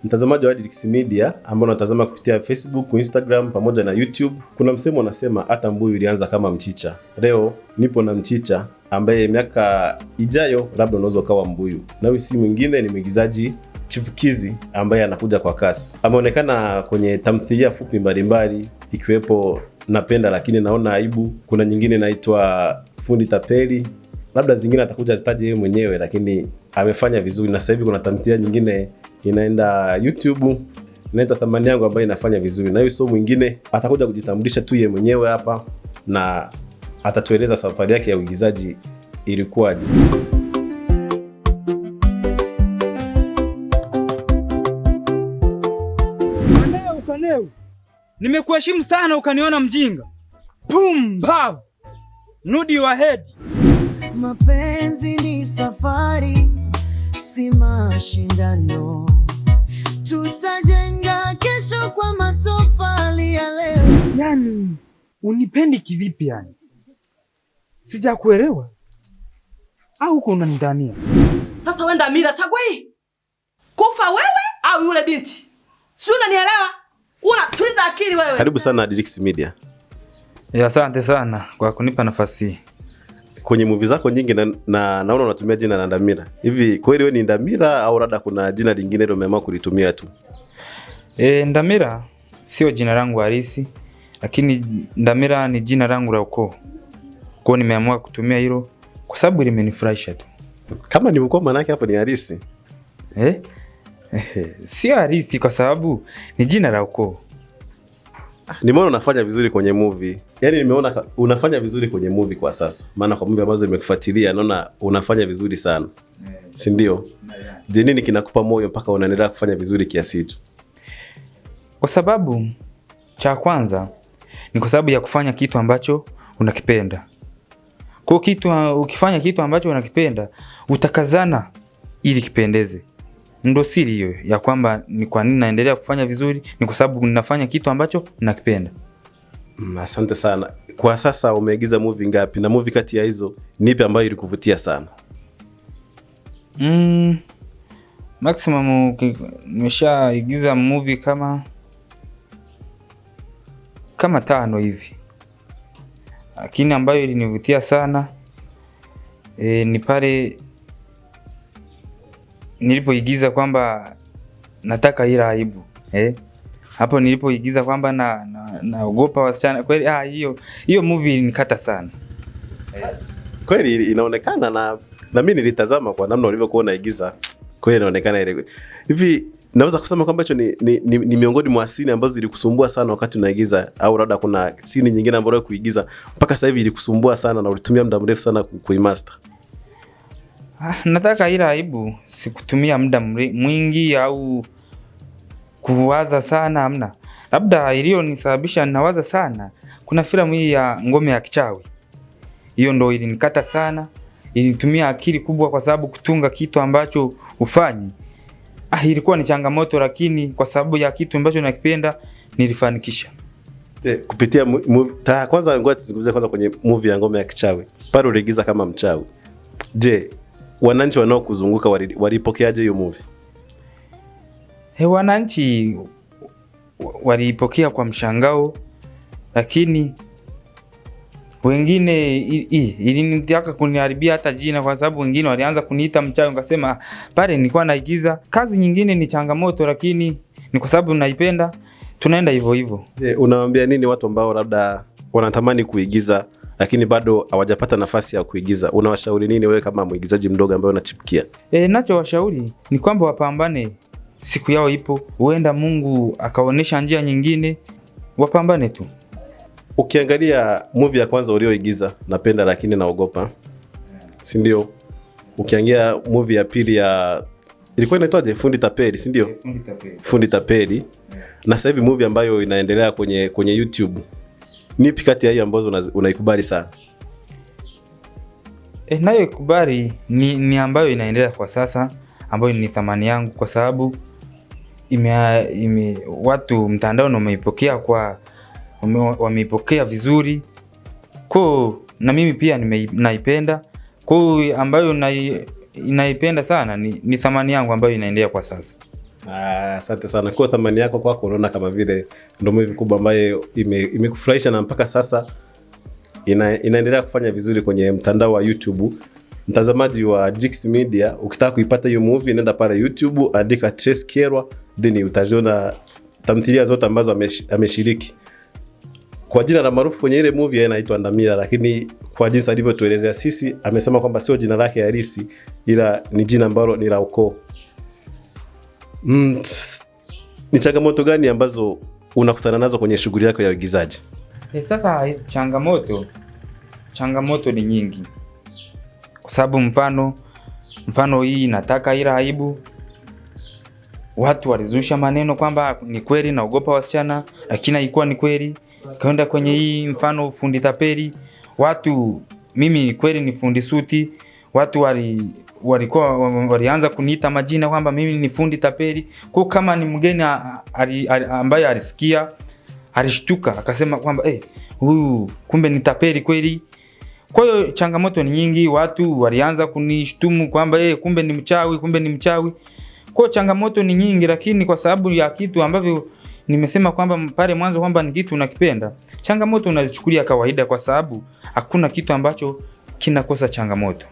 Mtazamaji wa Adilix Media ambao unatazama kupitia Facebook, Instagram pamoja na YouTube, kuna msemo unasema hata mbuyu ilianza kama mchicha. Leo nipo na mchicha ambaye miaka ijayo labda unaweza ukawa mbuyu. Na huyu si mwingine, ni mwigizaji chipukizi ambaye anakuja kwa kasi. Ameonekana kwenye tamthilia fupi mbalimbali ikiwepo Napenda Lakini Naona Aibu, kuna nyingine inaitwa Fundi Tapeli, labda zingine atakuja zitaje yeye mwenyewe, lakini amefanya vizuri. Na sasa hivi kuna tamthilia nyingine inaenda YouTube inaitwa Thamani Yangu ambayo inafanya vizuri. Na huyu sio mwingine, atakuja kujitambulisha tu yeye mwenyewe hapa na atatueleza safari yake ya uigizaji ilikuwaje. Ukaneu, nimekuheshimu sana ukaniona mjinga. Pumbavu. Nudi your head. Mapenzi ni safari, si mashindano. Tutajenga kesho kwa matofali ya leo. Yani, unipendi kivipi yani? Sijakuelewa. Au uko unanidania? Sasa wewe Ndamira, chagua hii. Kufa wewe au yule binti? Si unanielewa? Unatuliza akili wewe. Karibu sana Adilix Media. Asante sana kwa kunipa nafasi hii. Kwenye movie zako nyingi naona unatumia jina la Ndamira. Hivi kweli wewe ni Ndamira au labda kuna jina lingine ndio umeamua kulitumia tu? Ndamira sio jina langu halisi, lakini Ndamira ni jina langu la ukoo. Kwa hiyo nimeamua kutumia hilo kwa sababu limenifurahisha tu. Kama ni ukoo maana yake hapo ni halisi. Sio halisi kwa sababu ni jina la ukoo. Nimeona unafanya vizuri kwenye movie. Yaani nimeona unafanya vizuri kwenye movie kwa sasa. Maana kwa movie ambazo nimekufuatilia naona unafanya vizuri sana. Si ndio? Je, nini kinakupa moyo mpaka unaendelea kufanya vizuri kiasi hicho? Kwa sababu cha kwanza ni kwa sababu ya kufanya kitu ambacho unakipenda. Kwa ukifanya kitu ambacho unakipenda, utakazana ili kipendeze. Ndio siri hiyo ya kwamba ni kwa nini naendelea kufanya vizuri, ni kwa sababu ninafanya kitu ambacho nakipenda. Asante sana. Kwa sasa umeigiza movie ngapi, na movie kati ya hizo ni ipi ambayo ilikuvutia sana? Maximum nimeshaigiza movie kama 5 hivi. Lakini ambayo ilinivutia sana ni pale nilipoigiza kwamba nataka ila aibu. Hapo nilipoigiza kwamba naogopa wasichana. Kweli hiyo movie ilinikata sana. Kweli inaonekana na mimi nilitazama kwa namna ulivyokuwa unaigiza. Kweli inaonekana ile. Hivi naweza kusema kwamba hicho ni miongoni mwa scene ambazo zilikusumbua sana wakati unaigiza, au labda kuna scene nyingine ambayo kuigiza mpaka sasa hivi ilikusumbua sana na ulitumia muda mrefu sana kuimaster? Nataka ila aibu sikutumia muda mwingi au kuwaza sana, hamna. Labda iliyonisababisha nawaza sana, kuna filamu hii ya Ngome ya Kichawi. Hiyo ndio ilinikata sana, ilitumia akili kubwa kwa sababu kutunga kitu ambacho ufanyi. Ilikuwa ni changamoto, lakini kwa sababu ya kitu ambacho nakipenda nilifanikisha. Kupitia movie kwanza, ngoja tuzungumzie kwanza kwenye movie ya Ngome ya Kichawi. Pale uliigiza kama mchawi. Je, wananchi wanaokuzunguka walipokeaje hiyo movie? Wananchi walipokea kwa mshangao, lakini wengine ilinitaka kuniharibia hata jina, kwa sababu wengine walianza kuniita mchawi. Ngasema pale nilikuwa naigiza. Kazi nyingine ni changamoto, lakini ni kwa sababu naipenda, tunaenda hivyo hivyo. Je, unawaambia nini watu ambao labda wanatamani kuigiza lakini bado hawajapata nafasi ya kuigiza? Unawashauri nini wewe kama mwigizaji mdogo ambaye unachipukia? Ninachowashauri ni kwamba wapambane, siku yao ipo. Huenda Mungu akaonesha njia nyingine, wapambane tu. Ukiangalia movie ya kwanza ulioigiza Napenda Lakini Naogopa, si ndio? Ukiangalia movie ya pili ya ilikuwa inaitwaje, Fundi Tapeli, si ndio? Fundi Tapeli. Na sasa hivi movie ambayo inaendelea kwenye YouTube, nipi kati ya hiyo ambazo unaikubali sana? Nayo ikubali ni ambayo inaendelea kwa sasa, ambayo ni Thamani Yangu, kwa sababu watu mtandao wameipokea wameipokea vizuri. Kwa na mimi pia naipenda. Kwa ambayo naipenda sana ni Thamani Yangu ambayo inaendelea kwa sasa. Asante sana kwa thamani yako kwako. Unaona kama vile ndio movie kubwa ambayo imekufurahisha na mpaka sasa inaendelea kufanya vizuri kwenye mtandao wa YouTube. Mtazamaji wa Jix Media, ukitaka kuipata hiyo movie nenda pale YouTube, andika Trace Kyerwa, then utaziona tamthilia zote ambazo ameshiriki. Kwa jina la maarufu kwenye ile movie inaitwa Ndamira, lakini kwa jinsi alivyotuelezea sisi amesema kwamba sio jina lake halisi ila ni jina ambalo ni la ukoo. Ni changamoto gani ambazo unakutana nazo kwenye shughuli yako ya uigizaji? Sasa changamoto ni nyingi. Kwa sababu mfano hii nataka ila aibu. Watu walizusha maneno kwamba ni kweli naogopa wasichana, lakini haikuwa ni kweli. Kaenda kwenye hii mfano fundi tapeli. Mimi ni kweli ni fundi suti. Watu walianza kuniita majina kwamba mimi ni fundi tapeli. Kwa kama ni mgeni ambaye alisikia, alishtuka akasema kwamba huyu kumbe ni tapeli kweli. Kwa hiyo changamoto ni nyingi. Watu walianza kunishtumu kwamba kumbe ni mchawi. Kwa hiyo changamoto ni nyingi, lakini kwa sababu ya kitu ambavyo nimesema kwamba pale mwanzo kwamba ni kitu unakipenda, changamoto unazichukulia kawaida kwa sababu hakuna kitu ambacho kinakosa changamoto.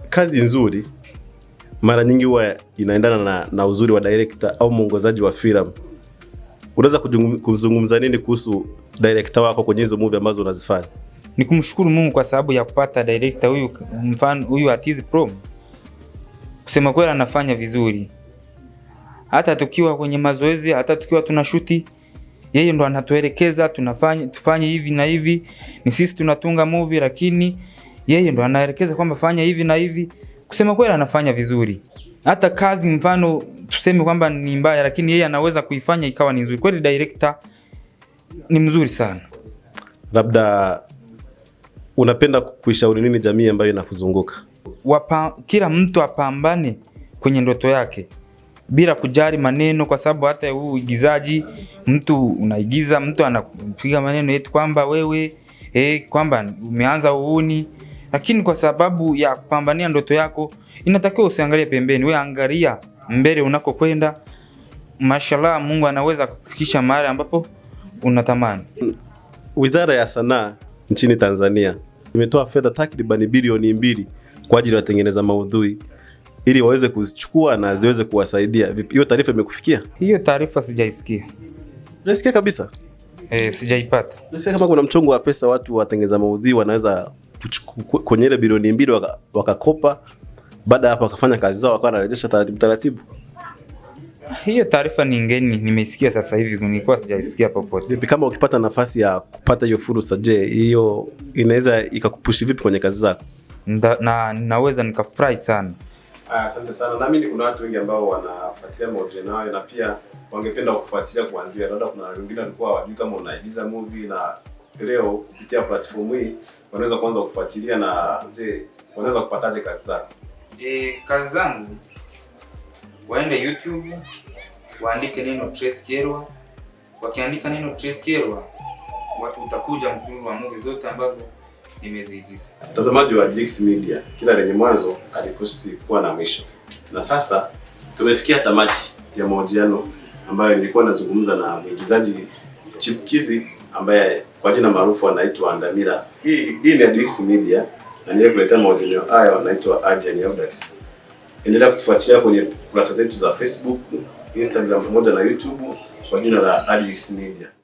Kazi nzuri mara nyingi huwa inaendana na uzuri wa director au mwongozaji wa filamu. Unaweza kuzungumza nini kuhusu director wako kwenye hizo movie ambazo unazifanya? Ni kumshukuru Mungu kwa sababu ya kupata director huyu, mfano huyu Atizi Pro. Kusema kweli anafanya vizuri. Hata tukiwa kwenye mazoezi, hata tukiwa tunashuti, yeye ndo anatuelekeza tufanye hivi na hivi. Ni sisi tunatunga movie lakini yeye ndo anaelekeza kwamba fanya hivi na hivi. Kusema kweli anafanya vizuri. Hata kazi mfano tuseme kwamba ni mbaya lakini yeye anaweza kuifanya ikawa ni nzuri. Kweli director ni mzuri sana. Labda unapenda kuishauri nini jamii ambayo inakuzunguka? Kila mtu apambane kwenye ndoto yake bila kujali maneno, kwa sababu hata huu uigizaji, mtu unaigiza, mtu anapiga maneno yetu kwamba wewe kwamba umeanza uuni, lakini kwa sababu ya kupambania ndoto yako inatakiwa usiangalie pembeni, wewe angalia mbele unakokwenda. Mashallah, Mungu anaweza kufikisha mahali ambapo unatamani. Wizara ya Sanaa nchini Tanzania imetoa fedha takriban bilioni 2 kwa ajili ya watengeneza maudhui ili waweze kuzichukua na ziweze kuwasaidia. Hiyo taarifa imekufikia? Hiyo taarifa sijaisikia. Unasikia kabisa? Sijaipata. Unasikia kama kuna mchongo wa pesa watu watengeneza maudhui wanaweza kwenye ile bilioni 2 wakakopa, baada hapo wakafanya kazi zao wakawa wanarejesha taratibu. Hiyo taarifa ni ngeni, nimesikia sasa hivi, nilikuwa sijaisikia popote. Vipi kama ukipata nafasi ya kupata hiyo fursa, je, hiyo inaweza ikakupushi vipi kwenye kazi zako? Naweza nikafurahi sana. Asante sana. Naamini kuna watu wengi ambao wanafuatilia mahojiano hayo na pia wangependa kufuatilia kuanzia. Labda kuna wengine walikuwa hawajui kama unaigiza movie, na leo kupitia platform hii wanaweza kuanza kufuatilia. Na je, wanaweza kupataje kazi zako? Kazi zangu waende YouTube, waandike neno Trace Kyerwa. Wakiandika neno Trace Kyerwa, watu utakuja mfululizo wa movie zote ambazo nimeziigiza. Mtazamaji wa Jix Media, kila lenye mwanzo alikosi kuwa na mwisho. Na sasa tumefikia tamati ya mahojiano ambayo nilikuwa nazungumza na mwigizaji chipukizi ambaye kwa jina maarufu anaitwa Ndamira. Hii ni Jix Media na nilikuletea mahojiano haya, anaitwa Adrian Audax. Endelea kutufuatilia kwenye kurasa zetu za Facebook, Instagram pamoja na YouTube kwa jina la Jix Media.